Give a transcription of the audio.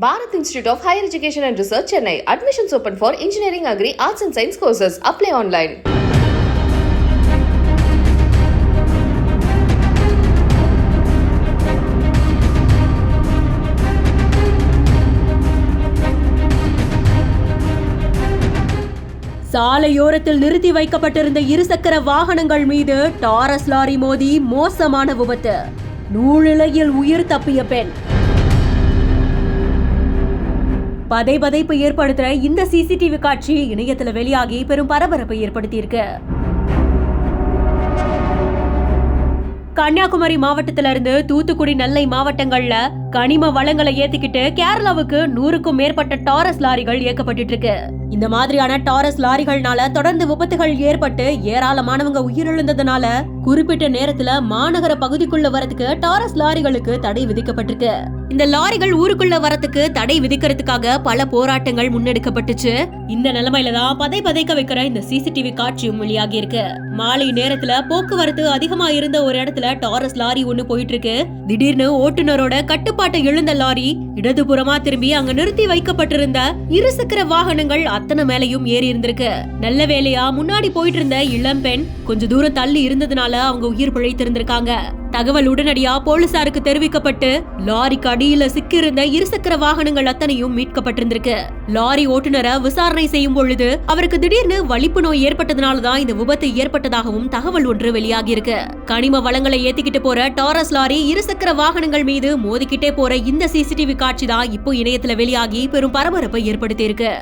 Bharat Institute of Higher Education and Research, Chennai. Admissions open for Engineering, Agri, Arts and Science courses. Apply online. சாலையோரத்தில் நிறுத்தி வைக்கப்பட்டிருந்த இருசக்கர வாகனங்கள் மீது Taurus lorry மோதி மோசமான விபத்து. நூலிழையில் உயிர் தப்பிய பெண். பதைபதைப்பு ஏற்படுத்துற இந்த சிசிடிவி காட்சி இணையத்துல வெளியாகி பெரும் பரபரப்பை ஏற்படுத்தியிருக்கு. கன்னியாகுமரி மாவட்டத்தில இருந்து தூத்துக்குடி நெல்லை மாவட்டங்கள்ல கனிம வளங்களை ஏத்திக்கிட்டு கேரளாவுக்கு 100க்கும் மேற்பட்ட டாரஸ் லாரிகள் இயக்கப்பட்டு இருக்கு. இந்த மாதிரியான டாரஸ் லாரிகள்னால தொடர்ந்து விபத்துகள் ஏற்பட்டு ஏராளமானவங்க உயிரிழந்ததுனால குறிப்பிட்ட நேரத்துல மாநகர பகுதிக்குள்ள வரதுக்கு டாரஸ் லாரிகளுக்கு தடை விதிக்கப்பட்டிருக்கு. இந்த லாரிகள் ஊருக்குள்ள வரத்துக்கு தடை விதிக்கிறதுக்காக பல போராட்டங்கள் முன்னெடுக்கப்பட்டுச்சு. இந்த நிலைமையில தான் பதைக்க வைக்கிற இந்த சிசிடிவி காட்சியும் வெளியாகி இருக்கு. மாலை நேரத்துல போக்குவரத்து அதிகமா இருந்த ஒரு இடத்துல டாரஸ் லாரி ஒண்ணு போயிட்டு இருக்கு. திடீர்னு ஓட்டுநரோட கட்டுப்பாட்டை இழந்த லாரி இடதுபுறமா திரும்பி அங்க நிறுத்தி வைக்கப்பட்டிருந்த இருசக்கர வாகனங்கள் அத்தனை மேலையும் ஏறி இருந்திருக்கு. நல்ல வேலையா முன்னாடி போயிட்டு இருந்த இளம் பெண் கொஞ்ச தூரம் தள்ளி இருந்ததுனால அவங்க உயிர் பிழைத்திருந்திருக்காங்க. தகவல் உடனடியா போலீசாருக்கு தெரிவிக்கப்பட்டு லாரிக்கு அடியில சிக்கியிருந்த இருசக்கர வாகனங்கள் அத்தனையும் மீட்கப்பட்டிருந்திருக்கு. லாரி ஓட்டுநரை விசாரணை செய்யும் பொழுது அவருக்கு திடீர்னு வலிப்பு நோய் ஏற்பட்டதுனாலதான் இந்த விபத்து ஏற்பட்டதாகவும் தகவல் ஒன்று வெளியாகி இருக்கு. கனிம வளங்களை ஏத்திக்கிட்டு போற டாரஸ் லாரி இருசக்கர வாகனங்கள் மீது மோதிக்கிட்டே போற இந்த சிசிடிவி காட்சி தான் இப்போ இணையத்துல வெளியாகி பெரும் பரபரப்பை ஏற்படுத்தி இருக்கு.